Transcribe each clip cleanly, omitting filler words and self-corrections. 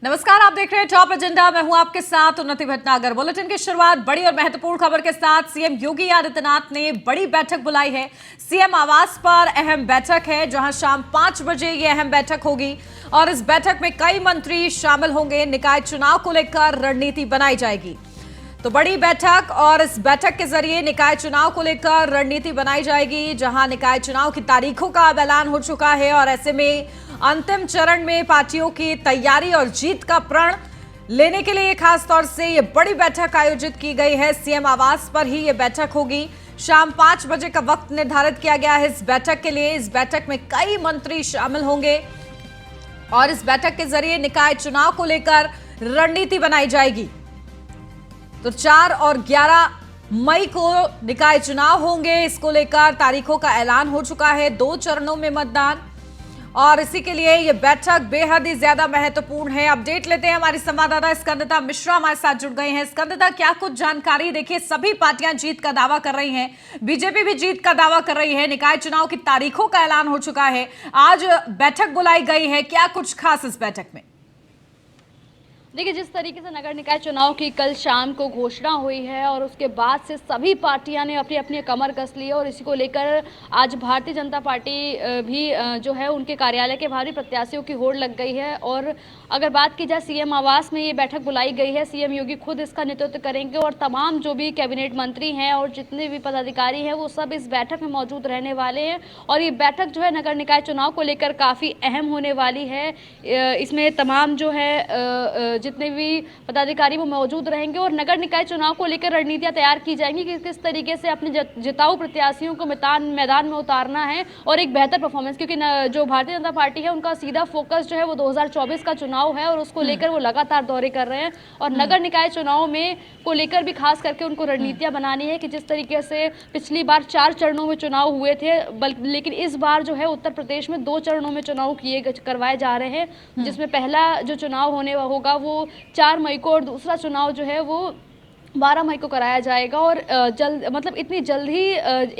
नमस्कार, आप देख रहे हैं टॉप एजेंडा। मैं हूं आपके साथ उन्नति भटनागर। बुलेटिन की शुरुआत बड़ी और महत्वपूर्ण खबर के साथ। सीएम योगी आदित्यनाथ ने बड़ी बैठक बुलाई है। सीएम आवास पर अहम बैठक है, जहां शाम 5 बजे ये अहम बैठक होगी और इस बैठक में कई मंत्री शामिल होंगे। निकाय चुनाव को लेकर रणनीति बनाई जाएगी। तो बड़ी बैठक और इस बैठक के जरिए निकाय चुनाव को लेकर रणनीति बनाई जाएगी, जहां निकाय चुनाव की तारीखों का अब ऐलान हो चुका है और ऐसे में अंतिम चरण में पार्टियों की तैयारी और जीत का प्रण लेने के लिए खास तौर से ये बड़ी बैठक आयोजित की गई है। सीएम आवास पर ही ये बैठक होगी। शाम 5 बजे का वक्त निर्धारित किया गया है इस बैठक के लिए। इस बैठक में कई मंत्री शामिल होंगे और इस बैठक के जरिए निकाय चुनाव को लेकर रणनीति बनाई जाएगी। तो 4 और 11 मई को निकाय चुनाव होंगे। इसको लेकर तारीखों का ऐलान हो चुका है। 2 चरणों में मतदान और इसी के लिए यह बैठक बेहद ही ज्यादा महत्वपूर्ण है। अपडेट लेते हैं, हमारी संवाददाता स्कंदता मिश्रा हमारे साथ जुड़ गई हैं। स्कंदता, क्या कुछ जानकारी? देखिए, सभी पार्टियां जीत का दावा कर रही हैं, बीजेपी भी जीत का दावा कर रही है। निकाय चुनाव की तारीखों का ऐलान हो चुका है। आज बैठक बुलाई गई है, क्या कुछ खास इस बैठक में? देखिए, जिस तरीके से नगर निकाय चुनाव की कल शाम को घोषणा हुई है और उसके बाद से सभी पार्टियां ने अपनी अपनी कमर कस ली है और इसी को लेकर आज भारतीय जनता पार्टी भी जो है उनके कार्यालय के बाहर भी प्रत्याशियों की होड़ लग गई है। और अगर बात की जाए, सीएम आवास में ये बैठक बुलाई गई है। सीएम योगी खुद इसका नेतृत्व करेंगे और तमाम जो भी कैबिनेट मंत्री हैं और जितने भी पदाधिकारी हैं वो सब इस बैठक में मौजूद रहने वाले हैं। और ये बैठक जो है नगर निकाय चुनाव को लेकर काफ़ी अहम होने वाली है। इसमें तमाम जो है जितने भी पदाधिकारी वो मौजूद रहेंगे और नगर निकाय चुनाव को लेकर रणनीतियां तैयार की जाएंगी कि किस तरीके से अपने जिताऊ प्रत्याशियों को मैदान में उतारना है और एक बेहतर परफॉर्मेंस, क्योंकि जो भारतीय जनता पार्टी है उनका सीधा फोकस जो है वो 2024 का चुनाव है और उसको लेकर वो लगातार दौरे कर रहे हैं। और नगर निकाय चुनाव में को लेकर भी खास करके उनको रणनीतियां बनानी है कि जिस तरीके से पिछली बार 4 चरणों में चुनाव हुए थे, लेकिन इस बार जो है उत्तर प्रदेश में 2 चरणों में चुनाव करवाए जा रहे हैं, जिसमें पहला जो चुनाव होने होगा वो 4 मई को और दूसरा चुनाव जो है वो 12 मई को कराया जाएगा। और मतलब इतनी जल्द ही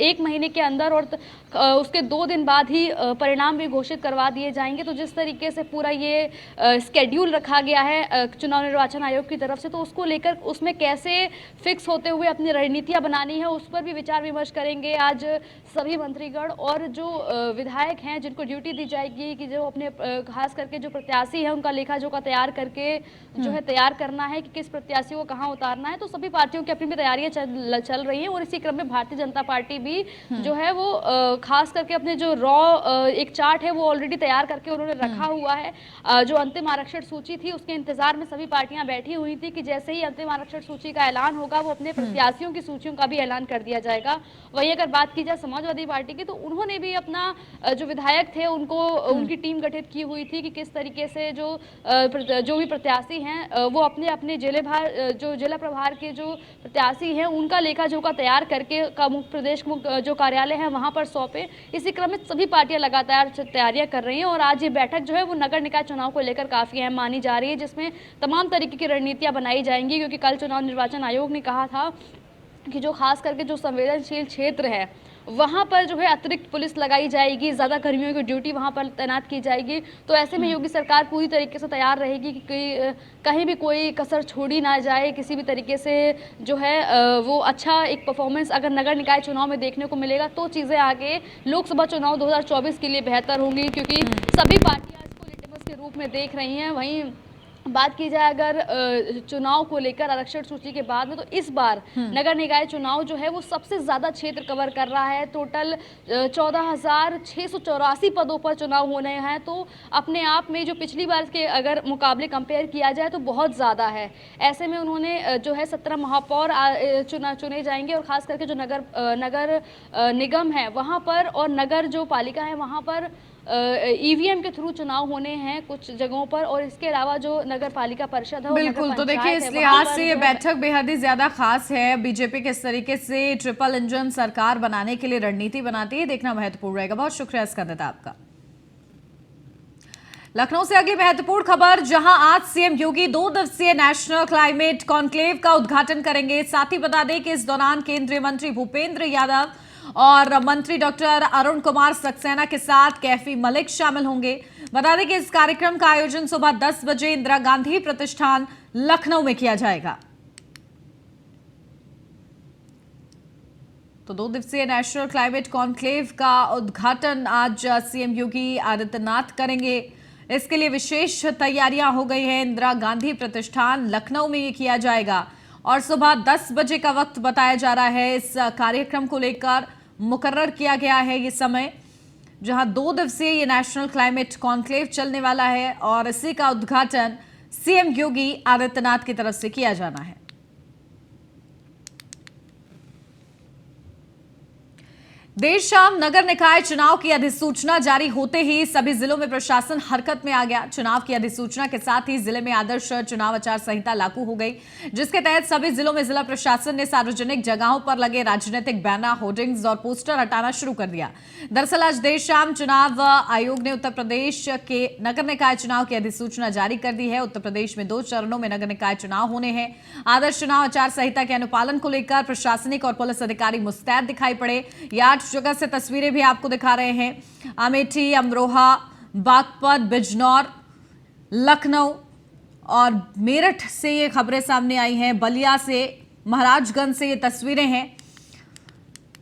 1 महीने के अंदर और उसके 2 दिन बाद ही परिणाम भी घोषित करवा दिए जाएंगे। तो जिस तरीके से पूरा ये स्केड्यूल रखा गया है चुनाव निर्वाचन आयोग की तरफ से, तो उसको लेकर उसमें कैसे फिक्स होते हुए अपनी रणनीतियां बनानी है उस पर भी विचार विमर्श करेंगे आज सभी मंत्रीगण। और जो विधायक हैं जिनको ड्यूटी दी जाएगी कि जो अपने खास करके जो प्रत्याशी है उनका लेखा जोखा तैयार करके जो है तैयार करना है कि किस प्रत्याशी को कहाँ उतारना है। तो सभी पार्टियों की अपनी तैयारियां चल रही हैं और इसी क्रम में भारतीय जनता पार्टी भी जो है वो खास करके अपने जो एक चार्ट है वो ऑलरेडी तैयार करके उन्होंने रखा हुआ है। जो अंतिम आरक्षण सूची थी उसके इंतजार में सभी पार्टियां बैठी हुई थी कि जैसे ही अंतिम आरक्षण सूची का ऐलान होगा वो अपने प्रत्याशियों की सूचियों का भी ऐलान कर दिया जाएगा। वहीं अगर बात की जाए समाजवादी पार्टी की, तो उन्होंने भी अपना जो विधायक थे उनको उनकी टीम गठित की हुई थी कि किस तरीके से जो भी प्रत्याशी हैं वो अपने अपने जिला प्रभार के जो प्रत्याशी हैं उनका लेखा जोखा तैयार करके प्रदेश जो कार्यालय है वहां पर सौंपे। इसी क्रम में सभी पार्टियां लगातार तैयारियां कर रही हैं और आज ये बैठक जो है वो नगर निकाय चुनाव को लेकर काफी अहम मानी जा रही है, जिसमें तमाम तरीके की रणनीतियां बनाई जाएंगी। क्योंकि कल चुनाव निर्वाचन आयोग ने कहा था कि जो खास करके जो संवेदनशील क्षेत्र है वहाँ पर जो है अतिरिक्त पुलिस लगाई जाएगी, ज़्यादा कर्मियों की ड्यूटी वहाँ पर तैनात की जाएगी। तो ऐसे में योगी सरकार पूरी तरीके से तैयार रहेगी कि कहीं भी कोई कसर छोड़ी ना जाए, किसी भी तरीके से जो है वो अच्छा एक परफॉर्मेंस अगर नगर निकाय चुनाव में देखने को मिलेगा तो चीज़ें आगे लोकसभा चुनाव 2024 के लिए बेहतर होंगी, क्योंकि सभी पार्टियाँ इसको लिटमस के रूप में देख रही हैं। वहीं बात की जाए अगर चुनाव को लेकर आरक्षण सूची के बाद में, तो इस बार नगर निकाय चुनाव जो है वो सबसे ज्यादा क्षेत्र कवर कर रहा है। टोटल 14,684 पदों पर चुनाव होने हैं, तो अपने आप में जो पिछली बार के अगर मुकाबले कंपेयर किया जाए तो बहुत ज़्यादा है। ऐसे में उन्होंने जो है 17 महापौर चुने जाएंगे और ख़ास करके जो नगर निगम है वहाँ पर और नगर जो पालिका है वहाँ पर ईवीएम के थ्रू चुनाव होने हैं कुछ जगहों पर। और इसके अलावा जो नगर पालिका परिषद है, बिल्कुल, तो देखिए इस लिहाज से ये बैठक बेहद ही ज्यादा खास है। बीजेपी किस तरीके से ट्रिपल इंजन सरकार बनाने के लिए रणनीति बनाती है, देखना महत्वपूर्ण रहेगा। बहुत शुक्रिया स्कंदता आपका। लखनऊ से अगली महत्वपूर्ण खबर, जहां आज सीएम योगी 2 दिवसीय नेशनल क्लाइमेट कॉन्क्लेव का उद्घाटन करेंगे। साथ ही बता दें कि इस दौरान केंद्रीय मंत्री भूपेंद्र यादव और मंत्री डॉक्टर अरुण कुमार सक्सेना के साथ कैफी मलिक शामिल होंगे। बता दें कि इस कार्यक्रम का आयोजन सुबह 10 बजे इंदिरा गांधी प्रतिष्ठान लखनऊ में किया जाएगा। तो 2 दिवसीय नेशनल क्लाइमेट कॉन्क्लेव का उद्घाटन आज सीएम योगी आदित्यनाथ करेंगे। इसके लिए विशेष तैयारियां हो गई हैं। इंदिरा गांधी प्रतिष्ठान लखनऊ में ये किया जाएगा और सुबह 10 बजे का वक्त बताया जा रहा है। इस कार्यक्रम को लेकर मुकर्रर किया गया है ये समय, जहां 2 दिवसीय ये नेशनल क्लाइमेट कॉन्क्लेव चलने वाला है और इसी का उद्घाटन सीएम योगी आदित्यनाथ की तरफ से किया जाना है। देर शाम नगर निकाय चुनाव की अधिसूचना जारी होते ही सभी जिलों में प्रशासन हरकत में आ गया। चुनाव की अधिसूचना के साथ ही जिले में आदर्श चुनाव आचार संहिता लागू हो गई, जिसके तहत सभी जिलों में जिला प्रशासन ने सार्वजनिक जगहों पर लगे राजनीतिक बैनर, होर्डिंग्स और पोस्टर हटाना शुरू कर दिया। दरअसल आज देर शाम चुनाव आयोग ने उत्तर प्रदेश के नगर निकाय चुनाव की अधिसूचना जारी कर दी है। उत्तर प्रदेश में 2 चरणों में नगर निकाय चुनाव होने हैं। आदर्श चुनाव आचार संहिता के अनुपालन को लेकर प्रशासनिक और पुलिस अधिकारी मुस्तैद दिखाई पड़े। 8 जगह से तस्वीरें भी आपको दिखा रहे हैं। अमेठी, अमरोहा, बागपत, बिजनौर, लखनऊ और मेरठ से ये खबरें सामने आई हैं। बलिया से, महाराजगंज से ये तस्वीरें हैं,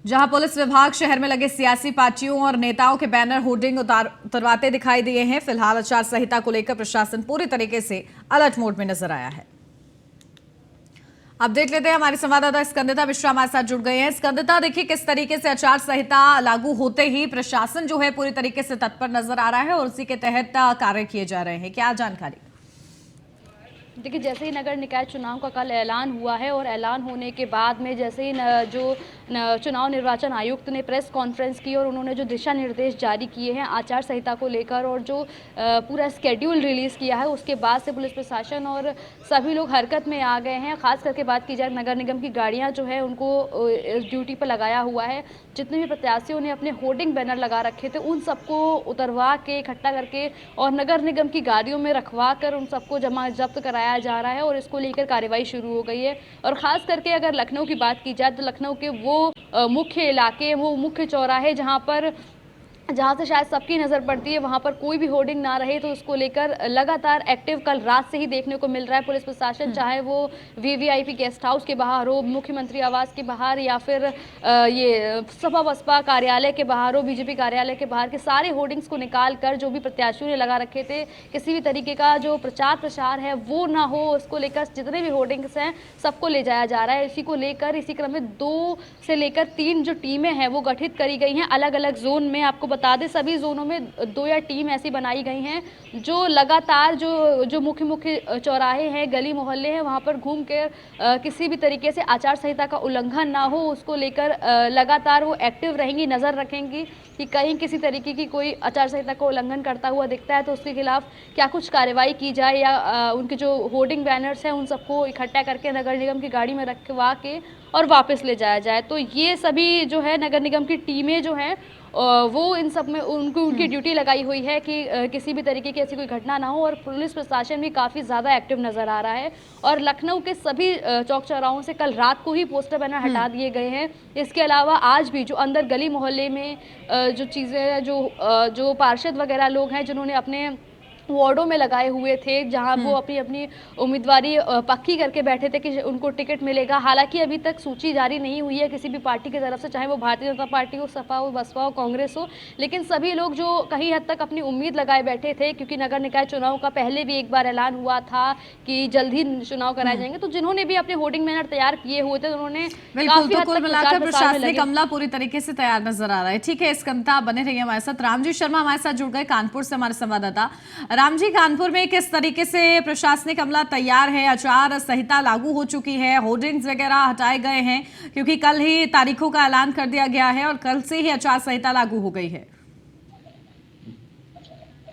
जहां पुलिस विभाग शहर में लगे सियासी पार्टियों और नेताओं के बैनर, होर्डिंग उतरवाते दिखाई दिए हैं। फिलहाल आचार संहिता को लेकर प्रशासन पूरी तरीके से अलर्ट मोड में नजर आया है। अपडेट लेते हैं, हमारे संवाददाता स्कंदिता मिश्रा हमारे साथ जुड़ गए हैं। स्कंदिता, देखिए किस तरीके से आचार संहिता लागू होते ही प्रशासन जो है पूरी तरीके से तत्पर नजर आ रहा है और उसी के तहत कार्य किए जा रहे हैं, क्या जानकारी? देखिए, जैसे ही नगर निकाय चुनाव का कल ऐलान हुआ है और ऐलान होने के बाद में जैसे ही चुनाव निर्वाचन आयुक्त ने प्रेस कॉन्फ्रेंस की और उन्होंने जो दिशा निर्देश जारी किए हैं आचार संहिता को लेकर और जो पूरा स्केड्यूल रिलीज़ किया है, उसके बाद से पुलिस प्रशासन और सभी लोग हरकत में आ गए हैं। खास करके बात की जाए, नगर निगम की गाड़ियाँ जो है उनको ड्यूटी पर लगाया हुआ है। जितने भी प्रत्याशियों ने अपने होर्डिंग बैनर लगा रखे थे उन सबको उतरवा के इकट्ठा करके और नगर निगम की गाड़ियों में रखवा कर उन सबको जब्त कराया जा रहा है और इसको लेकर कार्रवाई शुरू हो गई है। और खास करके अगर लखनऊ की बात की जाए तो लखनऊ के वो मुख्य इलाके, वो मुख्य चौराहे जहाँ से शायद सबकी नज़र पड़ती है, वहाँ पर कोई भी होर्डिंग ना रहे, तो उसको लेकर लगातार एक्टिव कल रात से ही देखने को मिल रहा है पुलिस प्रशासन। चाहे वो वीवीआईपी गेस्ट हाउस के बाहर हो, मुख्यमंत्री आवास के बाहर या फिर ये सपा बसपा कार्यालय के बाहर हो, बीजेपी कार्यालय के बाहर के सारे होर्डिंग्स को निकाल कर जो भी प्रत्याशियों ने लगा रखे थे, किसी भी तरीके का जो प्रचार प्रसार है वो ना हो, उसको लेकर जितने भी होर्डिंग्स हैं सबको ले जाया जा रहा है। इसी को लेकर इसी क्रम में 2 से लेकर 3 जो टीमें हैं वो गठित करी गई हैं अलग अलग जोन में। आपको बता दें, सभी जोनों में 2 या टीम ऐसी बनाई गई हैं जो लगातार जो मुख्य चौराहे हैं, गली मोहल्ले हैं, वहां पर घूम कर किसी भी तरीके से आचार संहिता का उल्लंघन ना हो, उसको लेकर लगातार वो एक्टिव रहेंगी, नज़र रखेंगी कि कहीं किसी तरीके की कोई आचार संहिता का उल्लंघन करता हुआ दिखता है तो उसके खिलाफ क्या कुछ कार्रवाई की जाए या उनके जो होर्डिंग बैनर्स हैं उन सबको इकट्ठा करके नगर निगम की गाड़ी में रखवा के और वापस ले जाया जाए। तो ये सभी जो है नगर निगम की टीमें जो हैं वो इन सब में उनकी ड्यूटी लगाई हुई है कि किसी भी तरीके की ऐसी कोई घटना ना हो। और पुलिस प्रशासन भी काफ़ी ज़्यादा एक्टिव नज़र आ रहा है और लखनऊ के सभी चौक चौराहों से कल रात को ही पोस्टर बैनर हटा दिए गए हैं। इसके अलावा आज भी जो अंदर गली मोहल्ले में जो चीज़ें हैं, जो पार्षद वगैरह लोग हैं जिन्होंने अपने वार्डों में लगाए हुए थे, जहां वो अपनी उम्मीदवारी पक्की करके बैठे थे कि उनको टिकट मिलेगा। हालांकि अभी तक सूची जारी नहीं हुई है किसी भी पार्टी की तरफ से, चाहे वो भारतीय जनता पार्टी हो, सपा हो, बसपा हो, कांग्रेस हो, लेकिन सभी लोग जो कहीं हद तक अपनी उम्मीद लगाए बैठे थे, क्योंकि नगर निकाय चुनाव का पहले भी एक बार ऐलान हुआ था कि जल्द ही चुनाव कराए जाएंगे, तो जिन्होंने भी अपने होर्डिंग बैनर तैयार किए हुए थे उन्होंने बिल्कुल, तो कुल मिलाकर प्रशासनिक अमला पूरी तरीके से तैयार नजर आ रहा है। ठीक है स्कंदिता, बने रहिए हमारे साथ। रामजी शर्मा हमारे साथ जुड़ गए कानपुर से, हमारे संवाददाता। राम जी, कानपुर में किस तरीके से प्रशासनिक अमला तैयार है? आचार संहिता लागू हो चुकी है, होर्डिंग्स वगैरह हटाए गए हैं क्योंकि कल ही तारीखों का ऐलान कर दिया गया है और कल से ही आचार संहिता लागू हो गई है।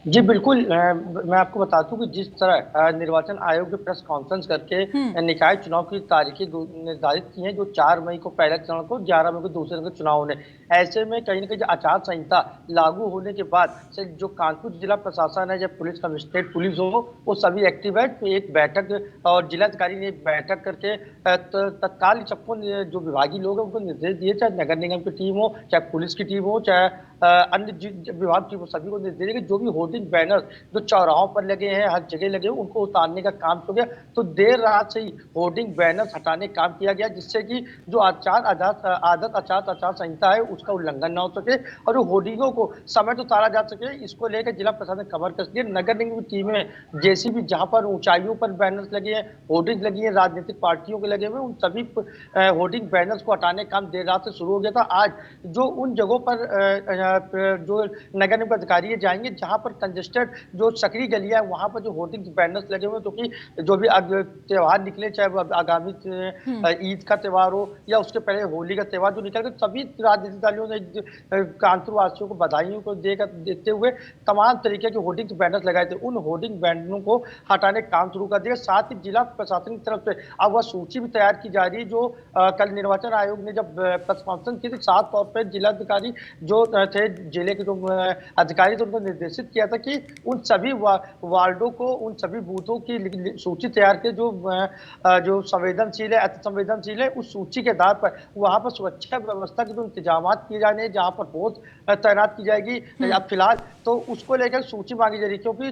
जी बिल्कुल, मैं आपको बता दूं कि जिस तरह निर्वाचन आयोग ने प्रेस कॉन्फ्रेंस करके निकाय चुनाव की तारीखें निर्धारित की हैं, जो 4 मई को पहले चरण को, 11 मई को दूसरे चरण के चुनाव होने, ऐसे में कहीं ना कहीं आचार संहिता लागू होने के बाद से जो कानपुर जिला प्रशासन है, जब पुलिस कमिश्नरेट पुलिस हो, वो सभी एक्टिव है। तो एक बैठक और जिलाधिकारी ने एक बैठक करके तत्काल सबको जो विभागीय लोग हैं उनको निर्देश दिए, चाहे नगर निगम की टीम हो, चाहे पुलिस की टीम हो, चाहे अन्य विभाग की सभी को निर्देश दिए कि जो भी होर्डिंग बैनर जो चौराहों पर लगे हैं, हर जगह लगे हैं, उनको उतारने का काम हो गया। तो देर रात से ही होर्डिंग बैनर हटाने का काम किया गया, जिससे कि जो आचार संहिता है उसका उल्लंघन न हो सके और जो होर्डिंगों को समय तो उतारा जा सके। इसको लेकर जिला प्रशासन ने कमर कस ली। नगर निगम की टीमें जेसीबी जहां पर ऊंचाइयों पर बैनर्स लगे हैं, होर्डिंग लगी है, राजनीतिक पार्टियों के लगे हुए, उन सभी होर्डिंग बैनर्स को हटाने का काम देर रात से शुरू हो गया था। आज जो उन जगहों पर जो नगर निगम अधिकारी जाएंगे जहां पर कंजेस्टेड जो सकरी गलियां है, वहां पर जो होर्डिंग बैनर्स लगे हुए, क्योंकि जो भी त्योहार निकले, चाहे वो आगामी ईद का त्योहार हो या उसके पहले होली का त्योहार जो निकल गया, सभी राजनीतिक दलों ने कानपुर वासियों को बधाइयों को देते हुए तमाम तरीके के होर्डिंग बैनर्स लगाए थे। उन होर्डिंग बैनरों को हटाने का काम शुरू कर दिया। साथ ही जिला प्रशासन की तरफ से अब वह सूची भी तैयार की जा रही है। जो कल निर्वाचन आयोग ने जब प्रेस कॉन्फ्रेंस की थी, साफ तौर पर जिलाधिकारी जो थे, जिले के जो अधिकारी थे, उनको निर्देशित किया था कि उन सभी वार्डों को, उन सभी बूथों की सूची तैयार के जो संवेदनशील है, अति संवेदनशील है, उस सूची के आधार पर वहां पर सुरक्षा व्यवस्था के जो इंतजाम किए जाने, जहां पर फोर्स तैनात की जाएगी। अब फिलहाल तो उसको लेकर सूची मांगी जा रही है, क्योंकि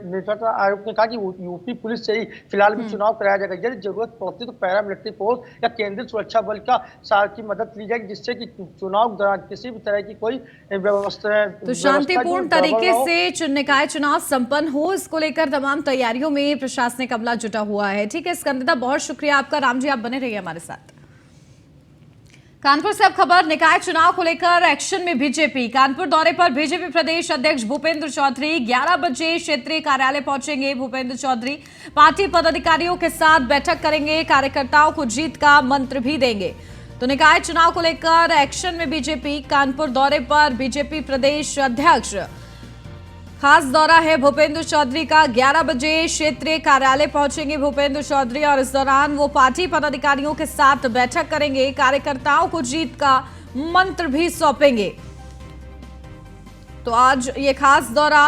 निर्वाचन आयोग ने कहा कि यूपी पुलिस से ही फिलहाल भी चुनाव कराया जाएगा। यदि जरूरत पड़ती तो पैरामिलिट्री फोर्स या केंद्रीय सुरक्षा बल की मदद ली जाएगी, जिससे कि चुनाव दौरान किसी भी तरह की कोई व्यवस्था तो शांतिपूर्ण तरीके से निकाय चुनाव संपन्न हो, इसको लेकर तमाम तैयारियों में प्रशासनिक अमला जुटा हुआ है। ठीक है स्कंदिता, बहुत शुक्रिया आपका। राम जी, आप बने रहिए हमारे साथ। कानपुर से अब खबर निकाय चुनाव को लेकर एक्शन में बीजेपी। कानपुर दौरे पर बीजेपी प्रदेश अध्यक्ष भूपेंद्र चौधरी 11 बजे क्षेत्रीय कार्यालय पहुंचेंगे। भूपेंद्र चौधरी पार्टी पदाधिकारियों के साथ बैठक करेंगे, कार्यकर्ताओं को जीत का मंत्र भी देंगे। तो निकाय चुनाव को लेकर एक्शन में बीजेपी। कानपुर दौरे पर बीजेपी प्रदेश अध्यक्ष, खास दौरा है भूपेंद्र चौधरी का। 11 बजे क्षेत्रीय कार्यालय पहुंचेंगे भूपेंद्र चौधरी और इस दौरान वो पार्टी पदाधिकारियों के साथ बैठक करेंगे, कार्यकर्ताओं को जीत का मंत्र भी सौंपेंगे। तो आज ये खास दौरा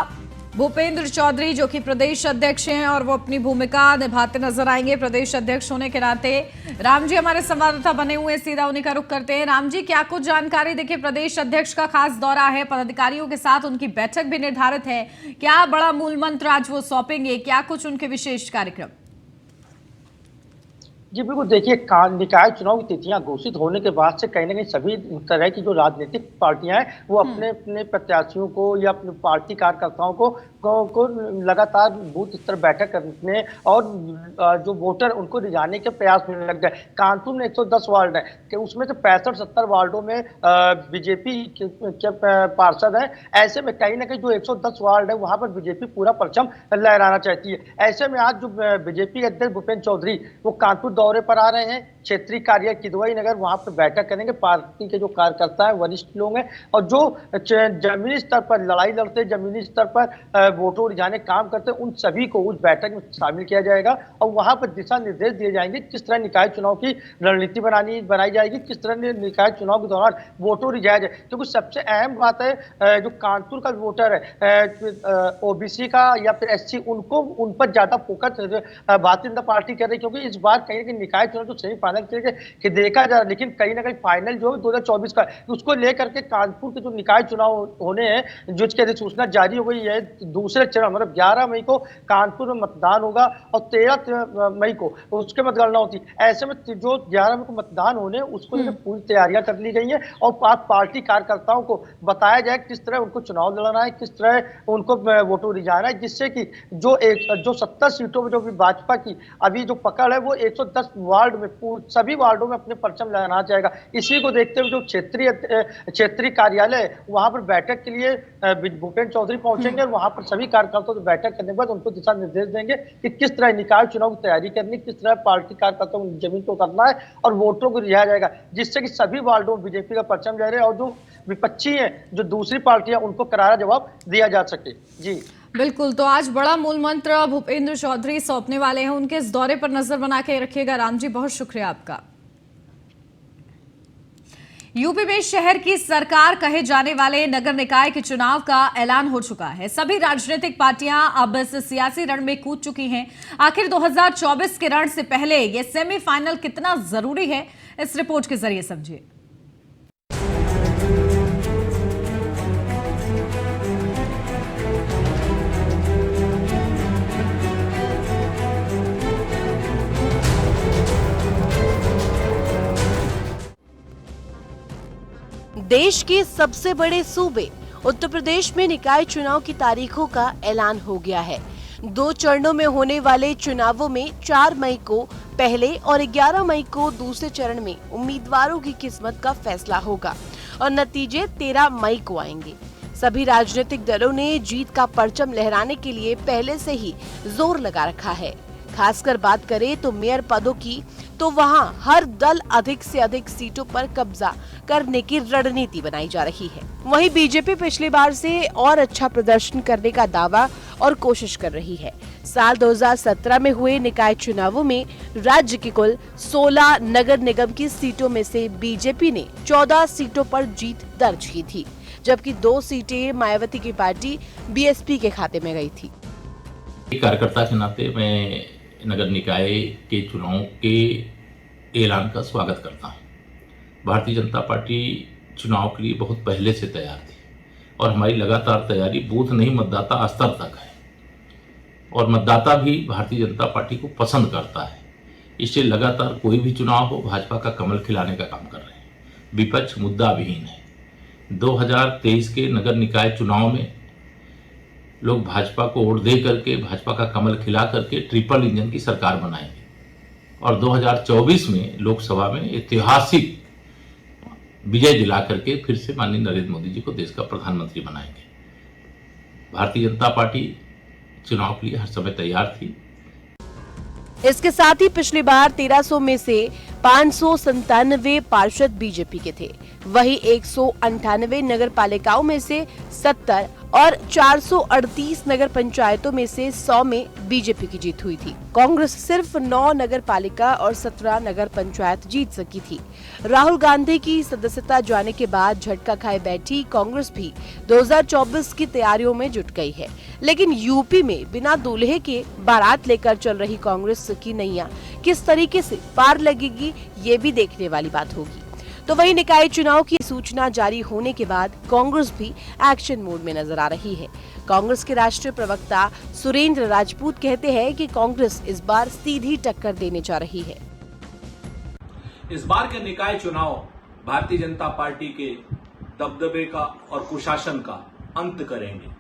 भूपेंद्र चौधरी जो कि प्रदेश अध्यक्ष हैं और वो अपनी भूमिका निभाते नजर आएंगे प्रदेश अध्यक्ष होने के नाते। राम जी हमारे संवाददाता बने हुए, सीधा उन्हीं का रुख करते हैं। राम जी, क्या कुछ जानकारी? देखिए प्रदेश अध्यक्ष का खास दौरा है, पदाधिकारियों के साथ उनकी बैठक भी निर्धारित है। क्या बड़ा मूल मंत्र आज वो सौंपेंगे, क्या कुछ उनके विशेष कार्यक्रम? जी बिल्कुल, देखिए निकाय चुनाव की तिथियां घोषित होने के बाद से कहीं ना कहीं सभी तरह की जो राजनीतिक पार्टियां हैं वो अपने अपने प्रत्याशियों को या अपने पार्टी कार्यकर्ताओं को लगातार बूथ स्तर बैठक करने और जो वोटर उनको रिझाने के प्रयास में लग गए। कानपुर में 110 वार्ड है कि उसमें से 65-70 वार्डों में बीजेपी के पार्षद हैं। ऐसे में कहीं ना कहीं जो 110 वार्ड है वहां पर बीजेपी पूरा परचम लहराना चाहती है। ऐसे में आज जो बीजेपी के अध्यक्ष भूपेंद्र चौधरी वो कानपुर दौरे पर आ रहे हैं। क्षेत्रीय कार्यालय किदवई नगर, वहां पर बैठक करेंगे। पार्टी के जो कार्यकर्ता हैं, वरिष्ठ लोग हैं और जो जमीनी स्तर पर लड़ाई लड़ते, जमीनी स्तर पर वोटों रिझाने काम करते, उन सभी को उस बैठक में शामिल किया जाएगा और वहां पर दिशा निर्देश दिए जाएंगे किस तरह निकाय चुनाव की रणनीति बनाई जाएगी, किस तरह निकाय चुनाव के दौरान वोटों रिझाया जाए। क्योंकि सबसे अहम बात है जो कानपुर का वोटर है ओबीसी का या फिर एससी, उन पर ज्यादा फोकस भारतीय जनता पार्टी कर रही है। क्योंकि इस बार कहीं ना निकाय चुनाव जो सेमीफाइनल के देखा जा रहा है, लेकिन कहीं ना कहीं फाइनल जो 2024 का उसको लेकर के कानपुर के जो निकाय चुनाव होने हैं जिसकी अधिसूचना जारी हो गई है। दूसरे चरण मतलब 11 मई को कानपुर में मतदान होगा और 13 मई को उसके मतगणना होती है। ऐसे में जो 11 मई को मतदान होने उसको लेकर पूरी तैयारियां कर ली गई है और पार्टी कार्यकर्ताओं को बताया जाए किस तरह उनको चुनाव लड़ना है, किस तरह उनको वोटों रिझाना है, जिससे कि जो 70 सीटों में जो भी भाजपा की अभी जो पकड़ है वो 110 वार्ड में सभी वार्डों में अपने परचम लगाना चाहेगा। इसी को देखते हुए जो क्षेत्रीय कार्यालय वहां पर बैठक के लिए भूपेंद्र चौधरी पहुंचेंगे और वहां पर सभी कार्यकर्ताओं से बैठक करने के बाद उनको दिशा निर्देश देंगे कि किस तरह निकाय चुनाव की तैयारी करनी, किस तरह पार्टी कार्यकर्ताओं को जमीन को करना है और वोटरों को रिझाया जाएगा, जिससे कि सभी वार्डों में बीजेपी का परचम लहरे और जो विपक्षी है, जो दूसरी पार्टियां, उनको करारा जवाब दिया जा सके। जी बिल्कुल, तो आज बड़ा मूल मंत्र भूपेंद्र चौधरी सौंपने वाले हैं। उनके इस दौरे पर नजर बना के रखिएगा। राम जी, बहुत शुक्रिया आपका। यूपी में शहर की सरकार कहे जाने वाले नगर निकाय के चुनाव का ऐलान हो चुका है। सभी राजनीतिक पार्टियां अब इस सियासी रण में कूद चुकी हैं। आखिर 2024 के रण से पहले यह सेमीफाइनल कितना जरूरी है, इस रिपोर्ट के जरिए समझिए। देश के सबसे बड़े सूबे उत्तर प्रदेश में निकाय चुनाव की तारीखों का ऐलान हो गया है। 2 चरणों में होने वाले चुनावों में 4 मई को पहले और 11 मई को दूसरे चरण में उम्मीदवारों की किस्मत का फैसला होगा और नतीजे 13 मई को आएंगे। सभी राजनीतिक दलों ने जीत का परचम लहराने के लिए पहले से ही जोर लगा रखा है। खासकर बात करें तो मेयर पदों की, तो वहां हर दल अधिक से अधिक सीटों पर कब्जा करने की रणनीति बनाई जा रही है। वहीं बीजेपी पिछली बार से और अच्छा प्रदर्शन करने का दावा और कोशिश कर रही है। साल 2017 में हुए निकाय चुनावों में राज्य की कुल 16 नगर निगम की सीटों में से बीजेपी ने 14 सीटों पर जीत दर्ज की थी, जबकि 2 सीटें मायावती की पार्टी बीएसपी के खाते में गई थी। कार्यकर्ता के नाते मैं नगर निकाय के चुनाव के ऐलान का स्वागत करता हूं। भारतीय जनता पार्टी चुनाव के लिए बहुत पहले से तैयार थी और हमारी लगातार तैयारी बूथ नहीं मतदाता स्तर तक है और मतदाता भी भारतीय जनता पार्टी को पसंद करता है। इससे लगातार कोई भी चुनाव हो भाजपा का कमल खिलाने का काम कर रहे हैं। विपक्ष मुद्दा विहीन है। 2023 के नगर निकाय चुनाव में लोग भाजपा को वोट दे करके भाजपा का कमल खिला करके ट्रिपल इंजन की सरकार बनाएंगे और 2024 में लोकसभा में ऐतिहासिक विजय दिला करके फिर से माननीय नरेंद्र मोदी जी को देश का प्रधानमंत्री बनाएंगे। भारतीय जनता पार्टी चुनाव के लिए हर समय तैयार थी। इसके साथ ही पिछली बार 1300 में से 597 पार्षद बीजेपी के थे, वहीं 198 नगर पालिकाओं में से 70 और 438 नगर पंचायतों में से 100 में बीजेपी की जीत हुई थी। कांग्रेस सिर्फ 9 नगर पालिका और 17 नगर पंचायत जीत सकी थी। राहुल गांधी की सदस्यता जाने के बाद झटका खाए बैठी कांग्रेस भी 2024 की तैयारियों में जुट गई है, लेकिन यूपी में बिना दूल्हे के बारात लेकर चल रही कांग्रेस की नैया किस तरीके से पार लगेगी, ये भी देखने वाली बात होगी। तो वही निकाय चुनाव की सूचना जारी होने के बाद कांग्रेस भी एक्शन मोड में नजर आ रही है। कांग्रेस के राष्ट्रीय प्रवक्ता सुरेंद्र राजपूत कहते हैं कि कांग्रेस इस बार सीधी टक्कर देने जा रही है। इस बार के निकाय चुनाव भारतीय जनता पार्टी के दबदबे का और कुशासन का अंत करेंगे।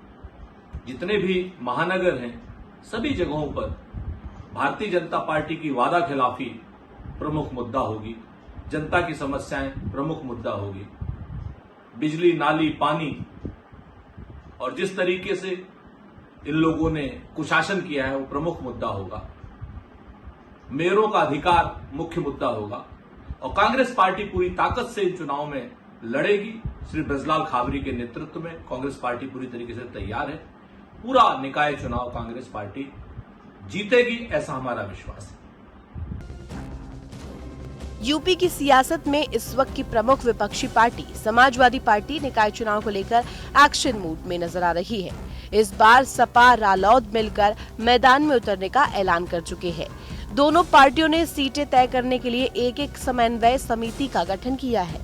जितने भी महानगर हैं, सभी जगहों पर भारतीय जनता पार्टी की वादा खिलाफी प्रमुख मुद्दा होगी। जनता की समस्याएं प्रमुख मुद्दा होगी। बिजली, नाली, पानी और जिस तरीके से इन लोगों ने कुशासन किया है वो प्रमुख मुद्दा होगा। मेयरों का अधिकार मुख्य मुद्दा होगा और कांग्रेस पार्टी पूरी ताकत से इन चुनाव में लड़ेगी। श्री ब्रजलाल खाबरी के नेतृत्व में कांग्रेस पार्टी पूरी तरीके से तैयार है। पूरा निकाय चुनाव कांग्रेस पार्टी जीतेगी, ऐसा हमारा विश्वास है। यूपी की सियासत में इस वक्त की प्रमुख विपक्षी पार्टी समाजवादी पार्टी निकाय चुनाव को लेकर एक्शन मूड में नजर आ रही है। इस बार सपा रालोद मिलकर मैदान में उतरने का ऐलान कर चुके हैं। दोनों पार्टियों ने सीटें तय करने के लिए एक समन्वय समिति का गठन किया है।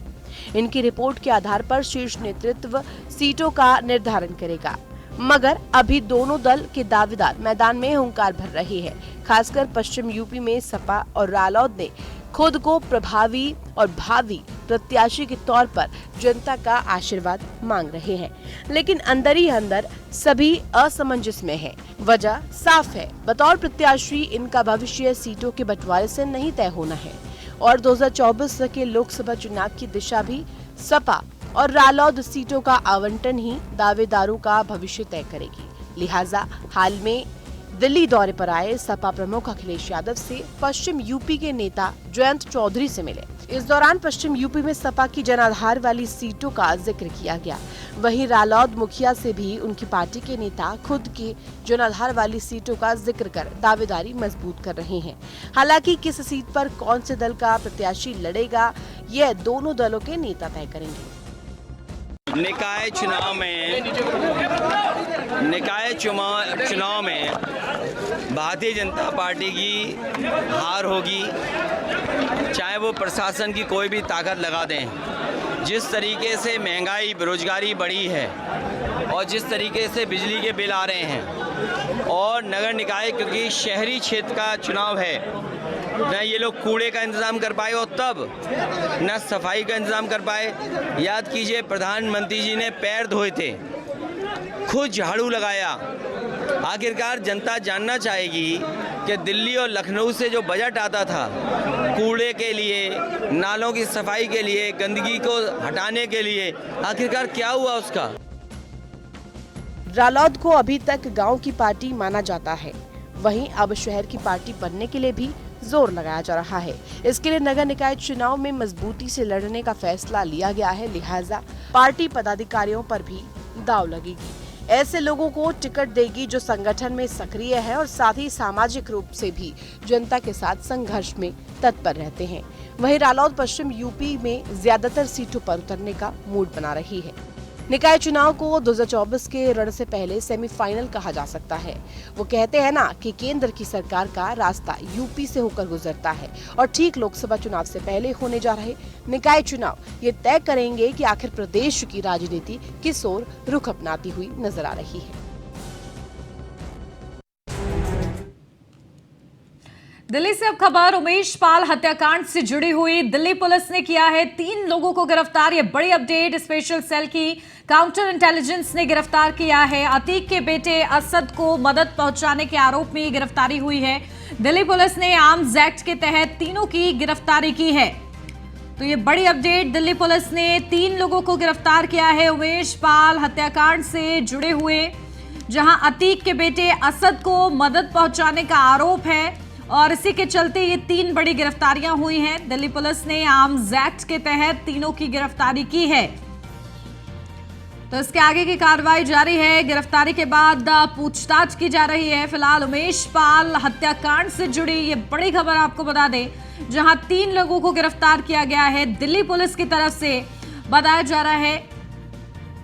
इनकी रिपोर्ट के आधार पर शीर्ष नेतृत्व सीटों का निर्धारण करेगा, मगर अभी दोनों दल के दावेदार मैदान में हुंकार भर रहे हैं। खासकर पश्चिम यूपी में सपा और रालोद ने खुद को प्रभावी और भावी प्रत्याशी के तौर पर जनता का आशीर्वाद मांग रहे हैं, लेकिन अंदर ही अंदर सभी असमंजस में हैं। वजह साफ है, बतौर प्रत्याशी इनका भविष्य सीटों के बंटवारे से नहीं तय होना है और 2024 के लोकसभा चुनाव की दिशा भी सपा और रालोद सीटों का आवंटन ही दावेदारों का भविष्य तय करेगी। लिहाजा हाल में दिल्ली दौरे पर आए सपा प्रमुख अखिलेश यादव से पश्चिम यूपी के नेता जयंत चौधरी से मिले। इस दौरान पश्चिम यूपी में सपा की जनाधार वाली सीटों का जिक्र किया गया। वहीं रालोद मुखिया से भी उनकी पार्टी के नेता खुद की जनाधार वाली सीटों का जिक्र कर दावेदारी मजबूत कर रहे हैं। हालांकि किस सीट पर कौन से दल का प्रत्याशी लड़ेगा, यह दोनों दलों के नेता तय करेंगे। निकाय चुनाव में भारतीय जनता पार्टी की हार होगी, चाहे वो प्रशासन की कोई भी ताकत लगा दें। जिस तरीके से महंगाई, बेरोजगारी बढ़ी है, और जिस तरीके से बिजली के बिल आ रहे हैं, और नगर निकाय क्योंकि शहरी क्षेत्र का चुनाव है, न ये लोग कूड़े का इंतज़ाम कर पाए और तब न सफाई का इंतज़ाम कर पाए। याद कीजिए प्रधानमंत्री जी ने पैर धोए थे, खुद झाड़ू लगाया। आखिरकार जनता जानना चाहेगी कि दिल्ली और लखनऊ से जो बजट आता था कूड़े के लिए, नालों की सफाई के लिए, गंदगी को हटाने के लिए, आखिरकार क्या हुआ उसका। रालौद को अभी तक गांव की पार्टी माना जाता है, वहीं अब शहर की पार्टी बनने के लिए भी जोर लगाया जा रहा है। इसके लिए नगर निकाय चुनाव में मजबूती से लड़ने का फैसला लिया गया है, लिहाजा पार्टी पदाधिकारियों पर भी दांव लगेगी। ऐसे लोगों को टिकट देगी जो संगठन में सक्रिय है और साथ ही सामाजिक रूप से भी जनता के साथ संघर्ष में तत्पर रहते हैं। वहीं रालौद पश्चिम यूपी में ज्यादातर सीटों पर उतरने का मूड बना रही है। निकाय चुनाव को 2024 के रण से पहले सेमीफाइनल कहा जा सकता है। वो कहते हैं ना कि केंद्र की सरकार का रास्ता यूपी से होकर गुजरता है और ठीक लोकसभा चुनाव से पहले होने जा रहे निकाय चुनाव ये तय करेंगे कि आखिर प्रदेश की राजनीति किस ओर रुख अपनाती हुई नजर आ रही है। दिल्ली से अब खबर उमेश पाल हत्याकांड से जुड़ी हुई। दिल्ली पुलिस ने किया है 3 लोगों को गिरफ्तार। ये बड़ी अपडेट, स्पेशल सेल की काउंटर इंटेलिजेंस ने गिरफ्तार किया है। अतीक के बेटे असद को मदद पहुंचाने के आरोप में गिरफ्तारी हुई है। दिल्ली पुलिस ने आर्म्स एक्ट के तहत तीनों की गिरफ्तारी की है। तो ये बड़ी अपडेट, दिल्ली पुलिस ने 3 लोगों को गिरफ्तार किया है उमेश पाल हत्याकांड से जुड़े हुए, जहां अतीक के बेटे असद को मदद पहुंचाने का आरोप है और इसी के चलते ये 3 बड़ी गिरफ्तारियां हुई हैं। दिल्ली पुलिस ने आर्म्स एक्ट के तहत तीनों की गिरफ्तारी की है। तो इसके आगे की कार्रवाई जारी है। गिरफ्तारी के बाद पूछताछ की जा रही है। फिलहाल उमेश पाल हत्याकांड से जुड़ी ये बड़ी खबर आपको बता दें, जहां 3 लोगों को गिरफ्तार किया गया है। दिल्ली पुलिस की तरफ से बताया जा रहा है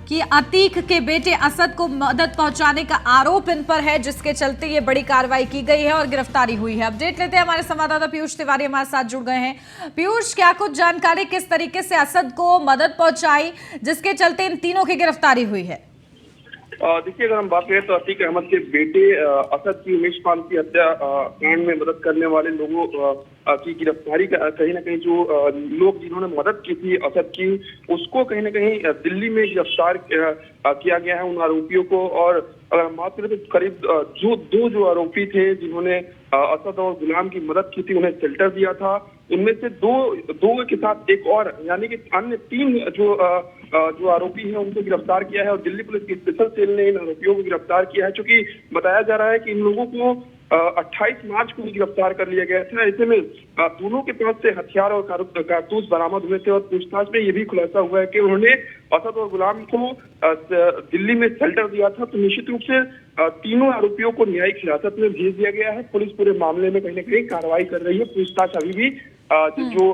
कि अतीक के बेटे असद को मदद पहुंचाने का आरोप इन पर है, जिसके चलते ये बड़ी कार्रवाई की गई है और गिरफ्तारी हुई है। अपडेट लेते हैं, हमारे संवाददाता पीयूष तिवारी हमारे साथ जुड़ गए हैं। पीयूष, क्या कुछ जानकारी, किस तरीके से असद को मदद पहुंचाई जिसके चलते इन तीनों की गिरफ्तारी हुई है? देखिए, अगर हम बात करें तो अतीक अहमद के बेटे असद की उमेश पाल की हत्या कांड में मदद करने वाले लोगों की गिरफ्तारी कहीं ना कहीं जो लोग जिन्होंने मदद की थी असद की, उसको कहीं ना कहीं दिल्ली में गिरफ्तार किया गया है उन आरोपियों को। और अगर हम बात करें तो करीब दो आरोपी थे जिन्होंने असद और गुलाम की मदद की थी, उन्हें शेल्टर दिया था। उनमें से दो के साथ एक और, यानी कि अन्य 3 जो आरोपी हैं उनको गिरफ्तार किया है और दिल्ली पुलिस की स्पेशल सेल ने इन आरोपियों को गिरफ्तार किया है। चूंकि बताया जा रहा है कि इन लोगों को 28 मार्च को गिरफ्तार कर लिया गया था। ऐसे में दोनों के पास से हथियार और कारतूस बरामद हुए थे और पूछताछ में ये भी खुलासा हुआ है कि उन्होंने असद और गुलाम को दिल्ली में शेल्टर दिया था। तो निश्चित रूप से तीनों आरोपियों को न्यायिक हिरासत में भेज दिया गया है। पुलिस पूरे मामले में कहीं ना कहीं कार्रवाई कर रही है। पूछताछ अभी भी जो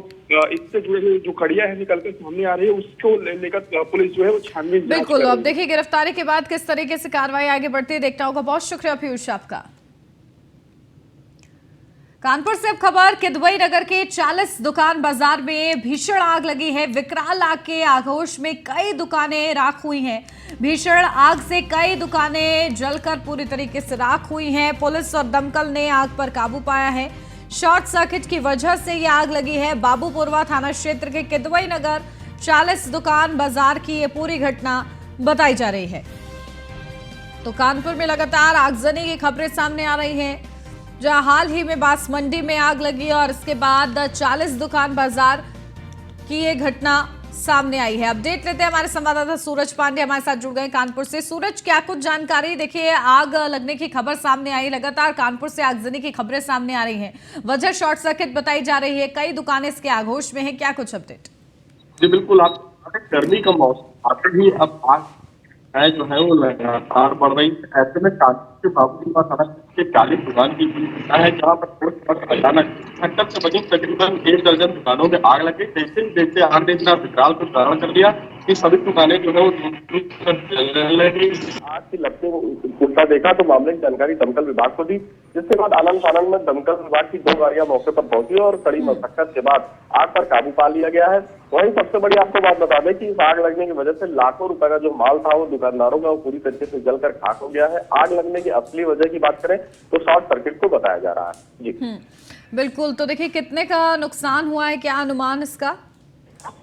इससे जुड़े हुए जो कड़ियां है निकलकर सामने आ रही है, उसको लेकर पुलिस जो है वो छानबीन बिल्कुल। अब देखिए गिरफ्तारी के बाद किस तरीके से कार्रवाई आगे बढ़ती है, देखता होगा। बहुत शुक्रिया पीयूष आपका। कानपुर से अब खबर, किदवई नगर के 40 दुकान बाजार में भीषण आग लगी है। विकराल आग के आगोश में कई दुकानें राख हुई हैं। भीषण आग से कई दुकानें जलकर पूरी तरीके से राख हुई हैं। पुलिस और दमकल ने आग पर काबू पाया है। शॉर्ट सर्किट की वजह से ये आग लगी है। बाबूपुरवा थाना क्षेत्र के किदवई नगर 40 दुकान बाजार की ये पूरी घटना बताई जा रही है। तो कानपुर में लगातार आगजनी की खबरें सामने आ रही हैं, जहां हाल ही में बांस मंडी में आग लगी और इसके बाद 40 दुकान बाजार की ये घटना सामने आई है। अपडेट लेते हैं, हमारे संवाददाता सूरज पांडे हमारे साथ जुड़ गए कानपुर से। सूरज, क्या कुछ जानकारी? देखिए, आग लगने की खबर सामने आई, लगातार कानपुर से आगजनी की खबरें सामने आ रही हैं। वजह शॉर्ट सर्किट बताई जा रही है, कई दुकानें इसके आगोश में हैं, क्या कुछ अपडेट? जी बिल्कुल, आप गर्मी का मौसम आते ही अब आग है जो है वो लगातार बढ़ रही है। ऐसे में कानपुर के बाबूपुरवा थाना के 40 दुकान की है, जहाँ पर अचानक घटना से बनी तकरीबन 1 दर्जन दुकानों में आग लगी। जैसे आग ने इतना विकराल को धारण कर लिया कि सभी दुकानें जो है वो जलने लगी। आग की लपटों को उठता देखा तो मामले की जानकारी दमकल विभाग को दी, जिसके बाद आनंद फानंद में दमकल विभाग की 2 गाड़ियां मौके पर पहुंची और कड़ी मशक्कत के बाद आग पर काबू पा लिया गया है। वहीं सबसे बड़ी आपको बात बता दें कि इस आग लगने की वजह से लाखों रुपए का जो माल था वो दुकानदारों का वो पूरी तरीके से जलकर खाक हो गया है। आग लगने की असली वजह की बात करें तो शॉर्ट सर्किट को बताया जा रहा है। जी बिल्कुल। तो देखिए कितने का नुकसान हुआ है, क्या अनुमान इसका?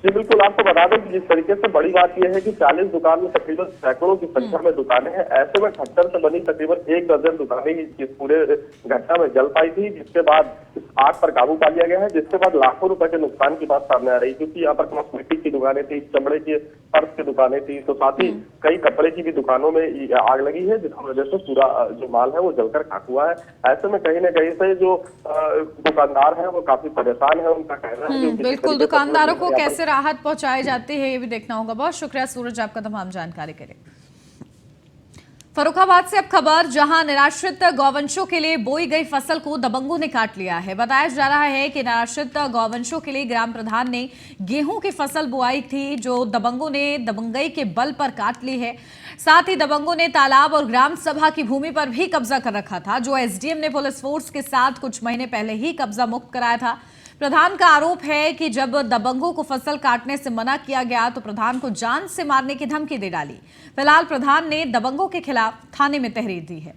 जी बिल्कुल, आपको बता दें कि जिस तरीके से बड़ी बात यह है कि 40 दुकान में तकरीबन सैकड़ों की संख्या में दुकानें हैं। ऐसे में खट्टर से बनी तकरीबन 1 दर्जन दुकानें ही इस पूरे घटना में जल पाई थी, जिसके बाद इस आग पर काबू पा लिया गया है, जिसके बाद लाखों रुपए के नुकसान की बात सामने आ रही, क्योंकि यहाँ पर कॉस्मेटिक की दुकानें थी, चमड़े के फर्श की दुकानें थी, तो साथ ही कई कपड़े की भी दुकानों में आग लगी है, जिसकी वजह से पूरा जो माल है वो जलकर खाक हुआ है। ऐसे में कहीं न कहीं से जो दुकानदार है वो काफी परेशान है। उनका कहना है बिल्कुल, दुकानदारों को कैसे राहत पहुंचाई जाती है ये भी देखना होगा। बहुत शुक्रिया सूरज आपका तमाम जानकारी के लिए। फर्रुखाबाद से अब खबर, जहां निराश्रित गौवंशों के लिए बोई गई फसल को दबंगों ने काट लिया है। बताया जा रहा है कि निराश्रित गौवंशों के लिए ग्राम प्रधान ने गेहूं की फसल बुआई थी, जो दबंगों ने दबंगई के बल पर काट ली है। साथ ही दबंगों ने तालाब और ग्राम सभा की भूमि पर भी कब्जा कर रखा था, जो एसडीएम ने पुलिस फोर्स के साथ कुछ महीने पहले ही कब्जा मुक्त कराया था। प्रधान का आरोप है कि जब दबंगों को फसल काटने से मना किया गया तो प्रधान को जान से मारने की धमकी दे डाली। फिलहाल प्रधान ने दबंगों के खिलाफ थाने में तहरीर दी है।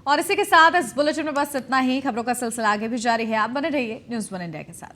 और इसी के साथ इस बुलेटिन में बस इतना ही। खबरों का सिलसिला आगे भी जारी है। आप बने रहिए न्यूज़ 1 इंडिया के साथ।